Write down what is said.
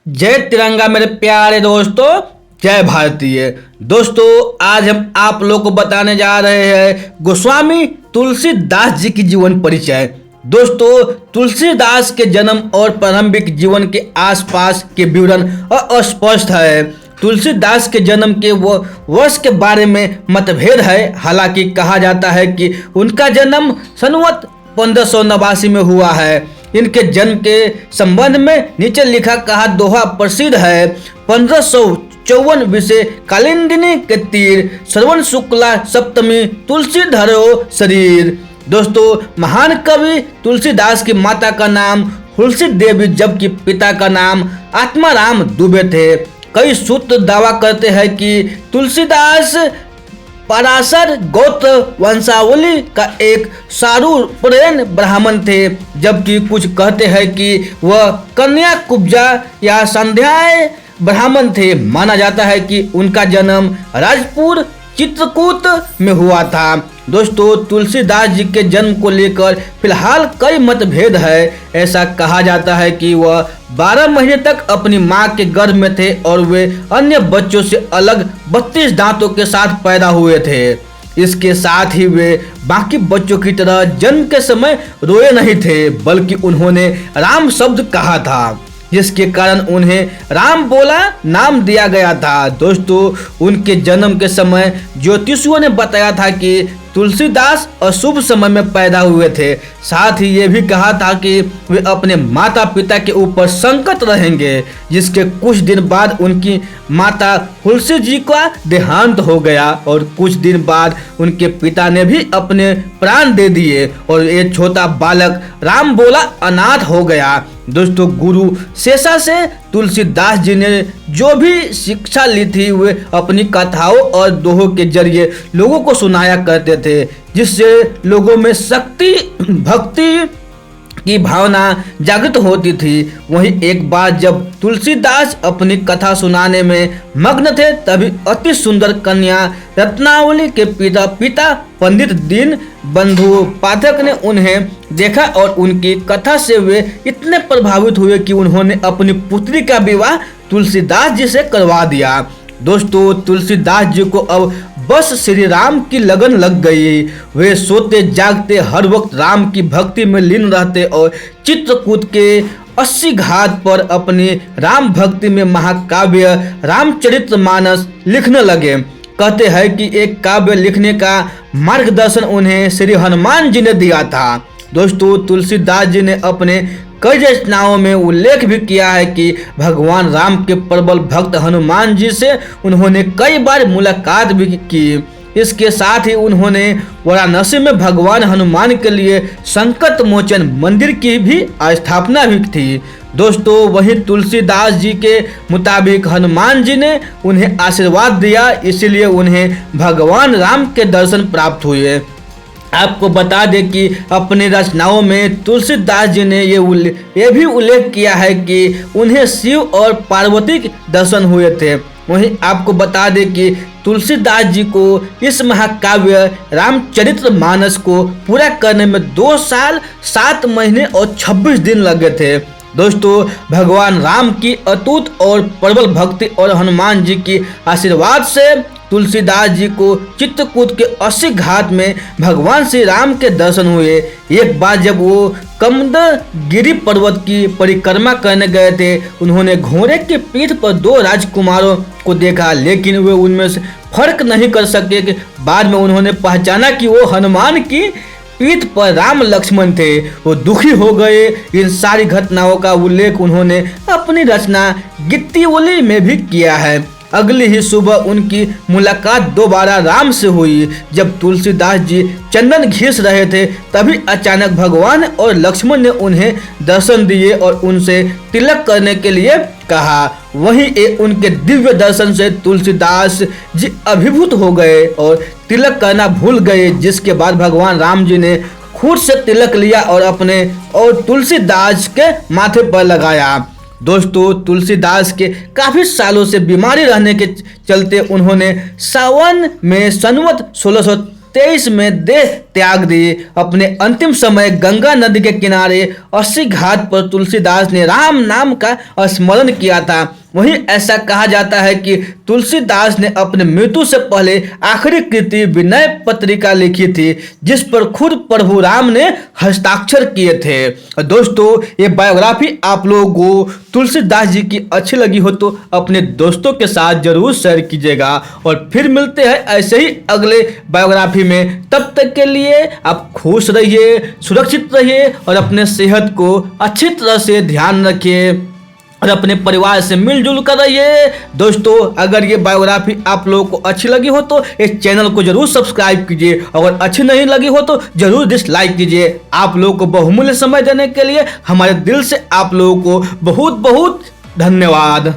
जय तिरंगा मेरे प्यारे दोस्तों। जय भारतीय दोस्तों, आज हम आप लोग को बताने जा रहे हैं गोस्वामी तुलसीदास जी की जीवन परिचय। दोस्तों, तुलसीदास के जन्म और प्रारंभिक जीवन के आसपास के विवरण अस्पष्ट है। तुलसीदास के जन्म के वर्ष के बारे में मतभेद है। हालांकि कहा जाता है कि उनका जन्म संवत 1589 में हुआ है। इनके जन्म के संबंध में नीचे लिखा कहा दोहा प्रसिद्ध है। 1554 विषय कालिंदिनी के तीर, श्रवण शुक्ला सप्तमी, तुलसी धरो शरीर। दोस्तों, महान कवि तुलसीदास की माता का नाम तुलसी देवी जबकि पिता का नाम आत्माराम दुबे थे। कई सूत्र दावा करते हैं कि तुलसीदास पराशर गोत्र वंशावली का एक सारूप्रेन ब्राह्मण थे, जबकि कुछ कहते हैं कि वह कन्या कुब्जा या संध्याय ब्राह्मण थे। माना जाता है कि उनका जन्म राजपुर चित्रकूट में हुआ था। दोस्तों, तुलसीदास जी के जन्म को लेकर फिलहाल कई मतभेद है। ऐसा कहा जाता है कि वह 12 महीने तक अपनी मां के गर्भ में थे और वे अन्य बच्चों से अलग 32 दांतों के साथ पैदा हुए थे। इसके साथ ही वे बाकी बच्चों की तरह जन्म के समय रोए नहीं थे, बल्कि उन्होंने राम शब्द कहा था, जिसके कारण उन्हें राम बोला नाम दिया गया था। दोस्तों, उनके जन्म के समय ज्योतिषियों ने बताया था कि तुलसीदास अशुभ समय में पैदा हुए थे। साथ ही ये भी कहा था कि वे अपने माता पिता के ऊपर संकट रहेंगे, जिसके कुछ दिन बाद उनकी माता तुलसी जी का देहांत हो गया और कुछ दिन बाद उनके पिता ने भी अपने प्राण दे दिए और ये छोटा बालक राम बोला अनाथ हो गया। दोस्तों, गुरु शेषा से तुलसीदास जी ने जो भी शिक्षा ली थी वे अपनी कथाओं और दोहों के जरिए लोगों को सुनाया करते थे, जिससे लोगों में शक्ति भक्ति की भावना जागृत होती थी। वहीं एक बार जब तुलसीदास अपनी कथा सुनाने में मग्न थे, तभी अति सुंदर कन्या रत्नावली के पिता पंडित दीन बंधु पाठक ने उन्हें देखा और उनकी कथा से वे इतने प्रभावित हुए कि उन्होंने अपनी पुत्री का विवाह तुलसीदास जी से करवा दिया। दोस्तों, तुलसीदास जी को अब बस श्री राम की लगन लग गई। वे सोते जागते हर वक्त राम की भक्ति में लीन रहते और चित्रकूट के 80 घाट पर अपनी राम भक्ति में महाकाव्य रामचरितमानस लिखने लगे। कहते हैं कि एक काव्य लिखने का मार्गदर्शन उन्हें श्री हनुमान जी ने दिया था। दोस्तों, तुलसीदास जी ने अपने कई रचनाओं में उल्लेख भी किया है कि भगवान राम के प्रबल भक्त हनुमान जी से उन्होंने कई बार मुलाकात भी की। इसके साथ ही उन्होंने वाराणसी में भगवान हनुमान के लिए संकट मोचन मंदिर की भी स्थापना भी थी। दोस्तों, वहीं तुलसीदास जी के मुताबिक हनुमान जी ने उन्हें आशीर्वाद दिया, इसलिए उन्हें भगवान राम के दर्शन प्राप्त हुए। आपको बता दें कि अपनी रचनाओं में तुलसीदास जी ने ये भी उल्लेख किया है कि उन्हें शिव और पार्वती के दर्शन हुए थे। वहीं आपको बता दें कि तुलसीदास जी को इस महाकाव्य रामचरितमानस को पूरा करने में 2 साल 7 महीने और 26 दिन लगे थे। दोस्तों, भगवान राम की अटूट और प्रबल भक्ति और हनुमान जी की आशीर्वाद से तुलसीदास जी को चित्रकूट के 80 घाट में भगवान श्री राम के दर्शन हुए। एक बार जब वो कमदगिरी पर्वत की परिक्रमा करने गए थे, उन्होंने घोड़े की पीठ पर 2 राजकुमारों को देखा, लेकिन वे उनमें से फर्क नहीं कर सके कि बाद में उन्होंने पहचाना कि वो हनुमान की पीठ पर राम लक्ष्मण थे। वो दुखी हो गए। इन सारी घटनाओं का उल्लेख उन्होंने अपनी रचना गित्तीवली में भी किया है। अगली ही सुबह उनकी मुलाकात दोबारा राम से हुई। जब तुलसीदास जी चंदन घिस रहे थे, तभी अचानक भगवान और लक्ष्मण ने उन्हें दर्शन दिए और उनसे तिलक करने के लिए कहा। वहीं उनके दिव्य दर्शन से तुलसीदास जी अभिभूत हो गए और तिलक करना भूल गए, जिसके बाद भगवान राम जी ने खुद से तिलक लिया और अपने और तुलसीदास के माथे पर लगाया। दोस्तों, तुलसीदास के काफ़ी सालों से बीमारी रहने के चलते उन्होंने सावन में संवत 1923 में देह त्याग दी। अपने अंतिम समय गंगा नदी के किनारे 80 घाट पर तुलसीदास ने राम नाम का स्मरण किया था। वहीं ऐसा कहा जाता है कि तुलसीदास ने अपने मृत्यु से पहले आखिरी कृति विनय पत्रिका लिखी थी, जिस पर खुद प्रभु राम ने हस्ताक्षर किए थे। दोस्तों, ये बायोग्राफी आप लोगों को तुलसीदास जी की अच्छी लगी हो तो अपने दोस्तों के साथ जरूर शेयर कीजिएगा। और फिर मिलते हैं ऐसे ही अगले बायोग्राफी में। तब तक के लिए आप खुश रहिए, सुरक्षित रहिए और अपने सेहत को अच्छी तरह से ध्यान रखिए और अपने परिवार से मिलजुल कर रहिए। दोस्तों, अगर ये बायोग्राफी आप लोगों को अच्छी लगी हो तो इस चैनल को जरूर सब्सक्राइब कीजिए। अगर अच्छी नहीं लगी हो तो जरूर डिसलाइक कीजिए। आप लोगों को बहुमूल्य समय देने के लिए हमारे दिल से आप लोगों को बहुत बहुत धन्यवाद।